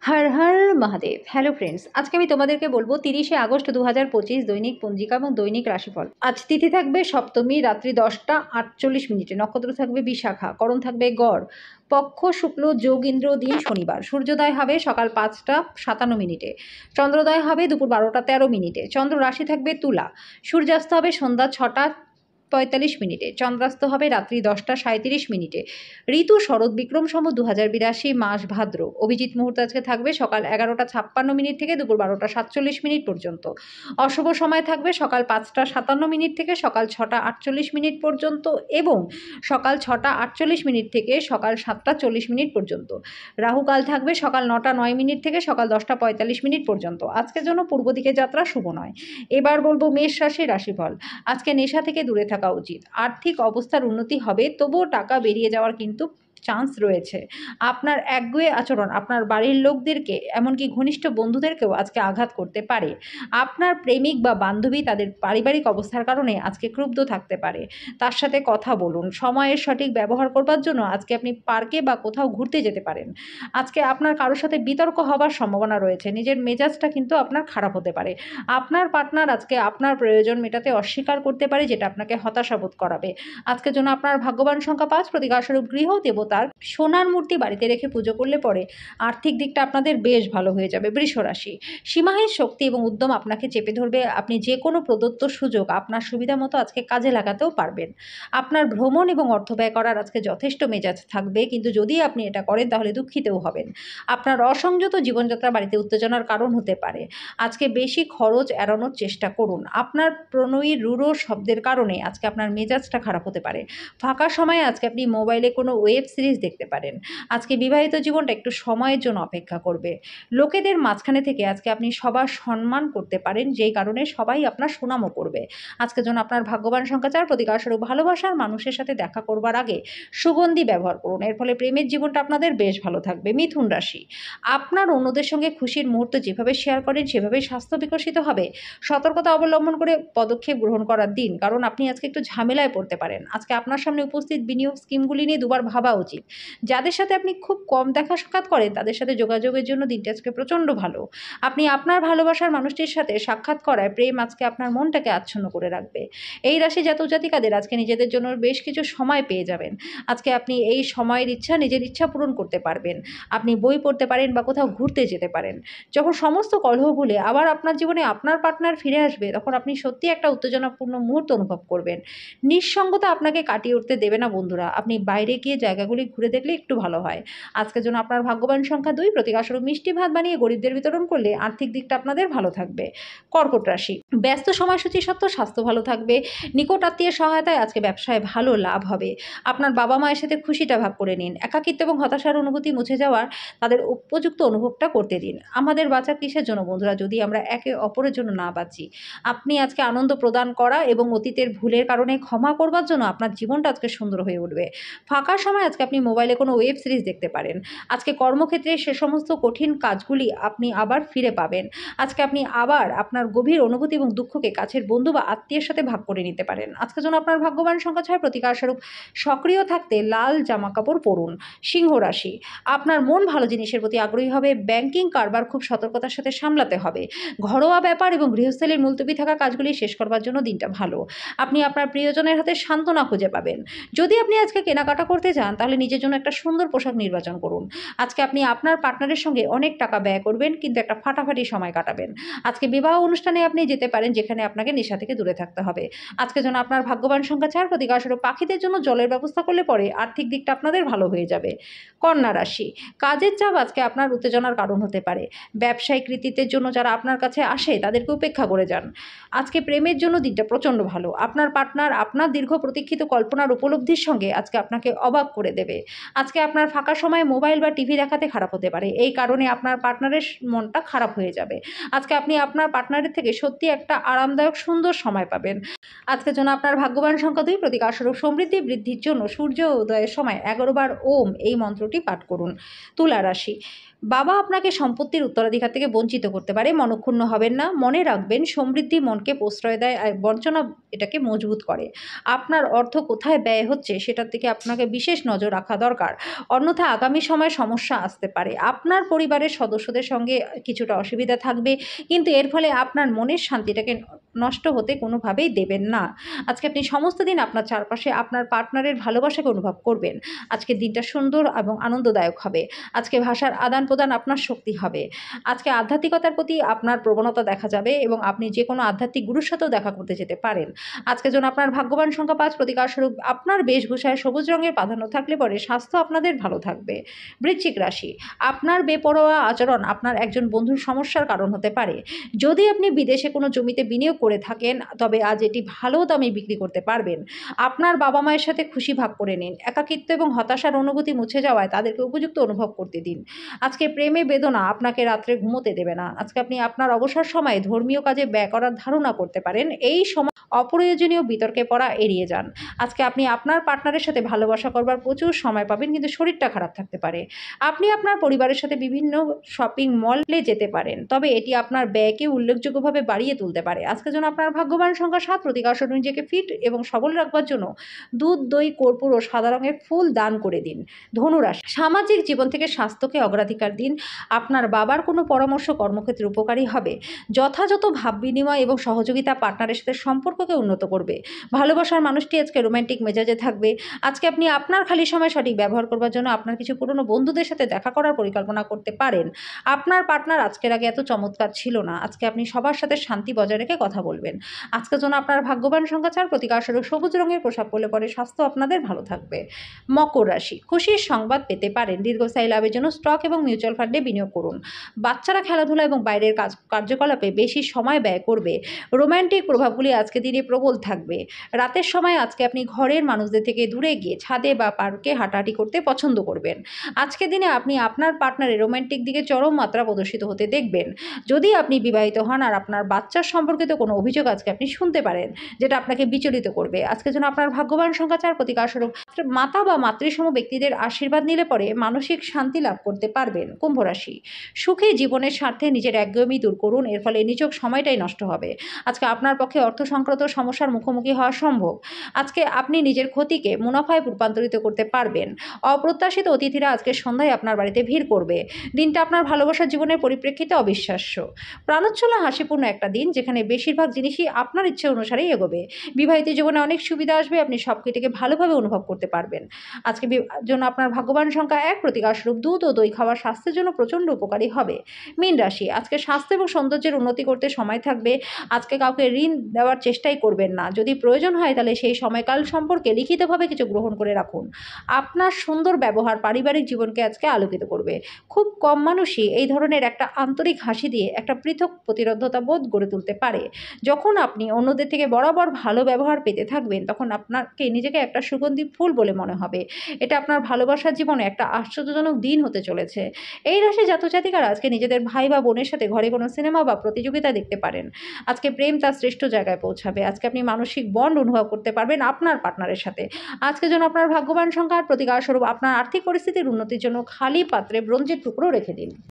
Har Har Mahadev. Hello friends, আজকে আমি তোমাদেরকে বলবো 30শে আগস্ট 2025 দৈনিক পঞ্জিকা এবং দৈনিক রাশিফল। আজ তিথি থাকবে সপ্তমী, রাত্রি 10টা 48 মিনিটে। নক্ষত্র থাকবে বিশাখা, করণ থাকবে গড়, পক্ষ শুক্ল, যোগ ইন্দ্র, দিন শনিবার। সূর্যোদয় হবে সকাল 5টা 57 মিনিটে, চন্দ্রোদয় হবে দুপুর 12টা 13 মিনিটে। চন্দ্র রাশি থাকবে তুলা, সূর্যাস্ত হবে সন্ধ্যা 6টা 45 মিনিটে, চন্দ্রাস্ত হবে রাত্রি 10টা 37 মিনিটে। ঋতু শরৎ, বিক্রম সম্বত 2082, মাস ভাদ্র। অভিজিৎ মুহূর্ত আজকে থাকবে সকাল 11টা 56 মিনিট থেকে দুপুর 12টা 47 মিনিট পর্যন্ত। অশুভ সময় থাকবে সকাল 5টা 57 মিনিট থেকে সকাল 6টা 48 মিনিট পর্যন্ত এবং সকাল 6টা 48 মিনিট থেকে সকাল 7টা 40 মিনিট পর্যন্ত। রাহুকাল থাকবে সকাল 9টা 9 মিনিট থেকে সকাল 10টা 45 মিনিট পর্যন্ত। আজকের জন্য পূর্ব দিকে যাত্রা শুভ নয়। এবার বলবো মেষ রাশির রাশিফল। আজকে নেশা থেকে দূরে থাকা উচিত। আর্থিক অবস্থার উন্নতি হবে, তবুও টাকা বেরিয়ে যাওয়ার কিন্তু চান্স রয়েছে। আপনার একগুঁয়ে আচরণ আপনার বাড়ির লোকদেরকে, এমনকি ঘনিষ্ঠ বন্ধুদেরকেও আজকে আঘাত করতে পারে। আপনার প্রেমিক বা বান্ধবী তাদের পারিবারিক অবস্থার কারণে আজকে ক্রুব্ধ থাকতে পারে। তার সাথে কথা বলুন। সময়ের সঠিক ব্যবহার করবার জন্য আজকে আপনি পার্কে বা কোথাও ঘুরতে যেতে পারেন। আজকে আপনার কারোর সাথে বিতর্ক হবার সম্ভাবনা রয়েছে। নিজের মেজাজটা কিন্তু আপনার খারাপ হতে পারে। আপনার পার্টনার আজকে আপনার প্রয়োজন মেটাতে অস্বীকার করতে পারে, যেটা আপনাকে হতাশাবোধ করাবে। আজকের জন্য আপনার ভাগ্যবান সংখ্যা 5, প্রতিকারস্বরূপ গৃহ দেবতার সোনার মূর্তি বাড়িতে রেখে পুজো করলে পরে আর্থিক দিকটা আপনাদের বেশ ভালো হয়ে যাবে। বৃষ রাশি, সীমাহীন শক্তি এবং উদ্যম আপনাকে চেপে ধরবে। আপনি যে কোনো প্রদত্ত সুযোগ আপনার সুবিধা মতো আজকে কাজে লাগাতেও পারবেন। আপনার ভ্রমণ এবং অর্থ ব্যয় করার আজকে যথেষ্ট মেজাজ থাকবে, কিন্তু যদি আপনি এটা করেন তাহলে দুঃখিতও হবেন। আপনার অসংযত জীবনযাত্রা বাড়িতে উত্তেজনার কারণ হতে পারে। আজকে বেশি খরচ এড়ানোর চেষ্টা করুন। আপনার প্রণয়ী রূঢ় শব্দের কারণে আজকে আপনার মেজাজটা খারাপ হতে পারে। ফাঁকা সময়ে আজকে আপনি মোবাইলে কোনো ওয়েব সিরিজ দেখতে পারেন। আজকে বিবাহিত জীবনটা একটু সময়ের জন্য অপেক্ষা করবে। লোকেদের মাঝখানে থেকে আজকে আপনি সবার সম্মান করতে পারেন, যেই কারণে সবাই আপনার সুনামও করবে। আজকের জন্য আপনার ভাগ্যবান সংখ্যা 4, প্রতিকারস্বরূপ ভালোবাসার মানুষের সাথে দেখা করবার আগে সুগন্ধি ব্যবহার করুন। এর ফলে প্রেমের জীবনটা আপনাদের বেশ ভালো থাকবে। মিথুন রাশি, আপনার অন্যদের সঙ্গে খুশির মুহূর্ত যেভাবে শেয়ার করেন সেভাবেই স্বাস্থ্য বিকশিত হবে। সতর্কতা অবলম্বন করে পদক্ষেপ গ্রহণ করার দিন, কারণ আপনি আজকে একটু ঝামেলায় পড়তে পারেন। আজকে আপনার সামনে উপস্থিত বিনিয়োগ স্কিমগুলি নিয়ে দুবার ভাবা উচিত। যাদের সাথে আপনি খুব কম দেখা সাক্ষাৎ করেন তাদের সাথে যোগাযোগের জন্য দিনটা আজকে প্রচণ্ড ভালো। আপনি আপনার ভালোবাসার মানুষটির সাথে সাক্ষাৎ করায় প্রেম আজকে আপনার মনটাকে আচ্ছন্ন করে রাখবে। এই রাশি জাতক জাতিকাদের আজকে নিজেদের জন্য বেশ কিছু সময় পেয়ে যাবেন। আজকে আপনি এই সময়ের নিজের ইচ্ছা পূরণ করতে পারবেন। আপনি বই পড়তে পারেন বা কোথাও ঘুরতে যেতে পারেন। যখন সমস্ত কলহ ভুলে আবার আপনার জীবনে আপনার পার্টনার ফিরে আসবে, তখন আপনি সত্যি একটা উত্তেজনাপূর্ণ মুহূর্ত অনুভব করবেন। নিঃসঙ্গতা আপনাকে কাটিয়ে উঠতে দেবে না বন্ধুরা। আপনি বাইরে গিয়ে জায়গাগুলি ঘুরে দেখলে একটু ভালো হয়। আজকের জন্য আপনার ভাগ্যবান সংখ্যা 2, প্রতিকারস্বরূপ মিষ্টি ভাত বানিয়ে গরিবদের বিতরণ করলে আর্থিক দিকটা আপনাদের ভালো থাকবে। কর্কট রাশি, ব্যস্ত সময়সূচি সত্ত্বেও স্বাস্থ্য ভালো থাকবে। নিকট আত্মীয়ের সহায়তায় আজকে ব্যবসায় ভালো লাভ হবে। আপনার বাবা মায়ের সাথে খুশিটা ভাগ করে নিন। একাকিত্ব এবং হতাশার অনুভূতি মুছে যাওয়ার তাদের উপযুক্ত অনুভবটা করতে দিন। আমাদের বাঁচা কিসের জন্য বন্ধুরা, যদি আমরা একে অপরের জন্য না বাঁচি? আপনি আজকে আনন্দ প্রদান করা এবং অতীতের ভুলের কারণে ক্ষমা করবার জন্য আপনার জীবনটা আজকে সুন্দর হয়ে উঠবে। ফাঁকা সময় আজকে আপনি মোবাইলে কোনো ওয়েব সিরিজ দেখতে পারেন। আজকে কর্মক্ষেত্রে সে সমস্ত কঠিন কাজগুলি আপনি আবার ফিরে পাবেন। আজকে আপনি আবার আপনার গভীর অনুভূতি এবং দুঃখকে কাছের বন্ধু বা আত্মীয়ের সাথে ভাগ করে নিতে পারেন। আজকের জন্য আপনার ভাগ্যবান সংখ্যা 6, প্রতিকারস্বরূপ সক্রিয় থাকতে লাল জামা কাপড় পরুন। সিংহ রাশি, আপনার মন ভালো জিনিসের প্রতি আগ্রহী হবে। ব্যাংকিং কারবার খুব সতর্কতার সাথে সামলাতে হবে। ঘরোয়া ব্যাপার এবং গৃহস্থালির মুলতবি থাকা কাজগুলি শেষ করবার জন্য দিনটা ভালো। আপনি আপনার প্রিয়জনের হাতে সান্ত্বনা খুঁজে পাবেন। যদি আপনি আজকে কেনাকাটা করতে চান তাহলে নিজের জন্য একটা সুন্দর পোশাক নির্বাচন করুন। আজকে আপনি আপনার পার্টনারের সঙ্গে অনেক টাকা ব্যয় করবেন, কিন্তু একটা ফাটাফাটি সময় কাটাবেন। আজকে বিবাহ অনুষ্ঠানে আপনি যেতে পারেন, যেখানে আপনাকে নেশা থেকে দূরে থাকতে হবে। আজকের জন্য আপনার ভাগ্যবান সংখ্যা 4, প্রতিকারস্বরূপ পাখিদের জন্য জলের ব্যবস্থা করলে পরে আর্থিক দিকটা আপনাদের ভালো হয়ে যাবে। কন্যা রাশি, কাজের চাপ আজকে আপনার উত্তেজনার কারণ হতে পারে। ব্যবসায়িক কৃতিত্বের জন্য যারা আপনার কাছে আসে তাদেরকে উপেক্ষা করে যান। আজকে প্রেমের জন্য দিনটা প্রচণ্ড ভালো। আপনার পার্টনার আপনার দীর্ঘ প্রতীক্ষিত কল্পনার উপলব্ধির সঙ্গে আজকে আপনাকে অবাক করে দেবে। আজকে আপনার ফাঁকা সময়ে মোবাইল বা টিভি দেখাতে খারাপ হতে পারে। এই কারণে আপনার পার্টনারের মনটা খারাপ হয়ে যাবে। আজকে আপনি আপনার পার্টনারের থেকে সত্যি একটা আরামদায়ক সুন্দর সময় পাবেন। আজকের জন্য আপনার ভাগ্যবান সংখ্যা 2, প্রতিকারস্বরূপ সমৃদ্ধি বৃদ্ধির জন্য সূর্য উদয়ের সময় 11 বার ওম এই মন্ত্রটি পাঠ করুন। তুলা রাশি, বাবা আপনাকে সম্পত্তির উত্তরাধিকার থেকে বঞ্চিত করতে পারে, মনক্ষুণ্ণ হবেন না। মনে রাখবেন সমৃদ্ধি মনকে প্রশ্রয় দেয় আর বঞ্চনা এটাকে মজবুত করে। আপনার অর্থ কোথায় ব্যয় হচ্ছে সেটার দিকে আপনাকে বিশেষ নজর রাখা দরকার। অন্যথায় আগামী সময়ে সমস্যা আসতে পারে। আপনার পরিবারের সদস্যদের সঙ্গে কিছুটা অসুবিধা থাকবে, কিন্তু এর ফলে আপনার মনের শান্তিটাকে নষ্ট হতে কোনোভাবেই দেবেন না। আজকে আপনি সমস্ত দিন আপনার চারপাশে আপনার পার্টনারের ভালোবাসাকে অনুভব করবেন। আজকের দিনটা সুন্দর এবং আনন্দদায়ক হবে। আজকে ভাষার আদান-প্রদান আপনার শক্তি হবে। আজকে আধ্যাত্মিকতার প্রতি আপনার প্রবণতা দেখা যাবে এবং আপনি যেকোনো আধ্যাত্মিক গুরুর সাথেও দেখা করতে যেতে পারেন। আজকের জন্য আপনার ভাগ্যবান সংখ্যা ৫, প্রতিকারস্বরূপ আপনার বেশভূষায় সবুজ রঙের প্রাধান্য থাকলে পরে স্বাস্থ্য আপনাদের ভালো থাকবে। বৃশ্চিক রাশি, আপনার বেপরোয়া আচরণ আপনার একজন বন্ধুর সমস্যার কারণ হতে পারে। যদি আপনি বিদেশে কোনো জমিতে বিনিয়োগ করে থাকেন, তবে আজ এটি ভালো দামে বিক্রি করতে পারবেন। আপনার বাবা-মায়ের সাথে খুশি ভাগ করে নিন। একাকিত্ব এবং হতাশার অনুভূতি মুছে যাওয়ায় তাদেরকে উপযুক্ত অনুভব করতে দিন। আজকে প্রেমে বেদনা আপনাকে রাত্রে ঘুমোতে দেবে না। আজকে আপনি আপনার অবসর সময়ে ধর্মীয় কাজে ব্যয় করার ধারণা করতে পারেন। এই সময় অপ্রয়োজনীয় বিতর্কে পড়া এড়িয়ে যান। আজকে আপনি আপনার পার্টনারের সাথে ভালোবাসা করবার প্রচুর সময় পাবেন, কিন্তু শরীরটা খারাপ থাকতে পারে। আপনি আপনার পরিবারের সাথে বিভিন্ন শপিং মলে যেতে পারেন, তবে এটি আপনার ব্যয়কে উল্লেখযোগ্যভাবে বাড়িয়ে তুলতে পারে। আজকের জন্য আপনার ভাগ্যবান সংখ্যা ৭, প্রতিকারস্বরূপ নিজেকে ফিট এবং সবল রাখবার জন্য দুধ, দই, কর্পূর ও সাদা রঙের ফুল দান করে দিন। ধনুরাশি, সামাজিক জীবন থেকে স্বাস্থ্যকে অগ্রাধিকার দিন। আপনার বাবার কোনো পরামর্শ কর্মক্ষেত্রে উপকারী হবে। যথাযথ ভাব বিনিময় এবং সহযোগিতা পার্টনারের সাথে সম্পর্ককে উন্নত করবে। ভালোবাসার মানুষটি আজকে রোম্যান্টিক মেজাজে থাকবে। আজকে আপনি আপনার খালি সময় সঠিক ব্যবহার করবার জন্য আপনার কিছু পুরনো বন্ধুদের সাথে দেখা করার পরিকল্পনা করতে পারেন। আপনার পার্টনার আজকের আগে এত চমৎকার ছিল না। আজকে আপনি সবার সাথে শান্তি বজায় রেখে কথা বলবেন। আজকের জন্য আপনার ভাগ্যবান সংখ্যা ৪, প্রতিকারস্বরূপ সবুজ রঙের পোশাক পরলে পরে স্বাস্থ্য আপনাদের ভালো থাকবে। মকর রাশি, খুশির সংবাদ পেতে পারেন। দীর্ঘস্থায়ী লাভের জন্য স্টক এবং মিউচুয়াল ফান্ডে বিনিয়োগ করুন। বাচ্চারা খেলাধুলা এবং বাইরের কার্যকলাপে বেশি সময় ব্যয় করবে। রোম্যান্টিক প্রভাবগুলি আজকে দিনে প্রবল থাকবে। রাতের সময় আজকে আপনি ঘরের মানুষদের থেকে দূরে গিয়ে ছাদে বা পার্কে হাঁটাহাঁটি করতে পছন্দ করবেন। আজকের দিনে আপনি আপনার পার্টনারের রোম্যান্টিক দিকে চরম মাত্রা প্রদর্শিত হতে দেখবেন। যদি আপনি বিবাহিত হন আর আপনার বাচ্চার সম্পর্কিত কোনো অভিযোগ আজকে আপনি শুনতে পারেন, যেটা আপনাকে বিচলিত করবে। আজকের জন্য আপনার ভাগ্যবান সংখ্যা ৪, প্রতিকারস্বরূপ মাতা বা মাতৃসম ব্যক্তিদের আশীর্বাদ নিলে পরে মানসিক শান্তি লাভ করতে পারবেন। কুম্ভ রাশি, সুখী জীবনের স্বার্থে নিজের একগুঁয়েমি দূর করুন, এর ফলে নিছক সময়টাই নষ্ট হবে। আজকে আপনার পক্ষে অর্থ সংক্রান্ত সমস্যার মুখোমুখি হওয়া সম্ভব। আজকে আপনি নিজের ক্ষতিকে মুনাফায় রূপান্তরিত করতে পারবেন। অপ্রত্যাশিত অতিথিরা আজকে সন্ধ্যায় আপনার বাড়িতে ভিড় করবে। দিনটা আপনার ভালোবাসার জীবনের পরিপ্রেক্ষিতে অবিশ্বাস্য। প্রাণোচ্ছলা হাসিপূর্ণ একটা দিন, যেখানে বেশিরভাগ জিনিসই আপনার ইচ্ছে অনুসারেই এগোবে। বিবাহিত জীবনে অনেক সুবিধা আসবে, আপনি সবকিছুকে ভালোভাবে অনুভব করতে পারবেন। আজকে জন্য আপনার ভাগ্যবান সংখ্যা ১, প্রতিকারস্বরূপ দুধ ও দই খাওয়া স্বাস্থ্যের জন্য প্রচণ্ড উপকারী হবে। মীন রাশি, আজকে স্বাস্থ্য এবং সৌন্দর্যের উন্নতি করতে সময় থাকবে। আজকে কাউকে ঋণ দেওয়ার চেষ্টাই করবেন না। যদি প্রয়োজন হয় তাহলে সেই সময়কাল সম্পর্কে লিখিতভাবে কিছু গ্রহণ করে রাখুন। আপনার সুন্দর ব্যবহার পারিবারিক জীবনকে আজকে আলোকিত করবে। খুব কম মানুষই এই ধরনের একটা আন্তরিক হাসি দিয়ে একটা পৃথক প্রতিরোধতা বোধ গড়ে তুলতে পারে। যখন আপনি অন্যদের থেকে বরাবর ভালো ব্যবহার পেতে থাকবেন, তখন আপনাকে নিজেকে একটা সুগন্ধি ফুল বলে মনে হবে। এটা আপনার ভালোবাসার জীবনে একটা আশ্চর্যজনক দিন হতে চলেছে। এই রাশি জাতক-জাতিকারা আজকে নিজেদের ভাই বা বোনের সাথে ঘরে কোনো সিনেমা বা প্রতিযোগিতা দেখতে পারেন। আজকে প্রেম তার শ্রেষ্ঠ জায়গায় পৌঁছাবে। আজকে আপনি মানসিক বন্ড অনুভব করতে পারবেন আপনার পার্টনারের সাথে। আজকের জন্য আপনার ভাগ্যবান সংখ্যার প্রতিকারস্বরূপ আপনার আর্থিক পরিস্থিতির উন্নতির জন্য খালি পাত্রে ব্রোঞ্জের টুকরো রেখে দিন।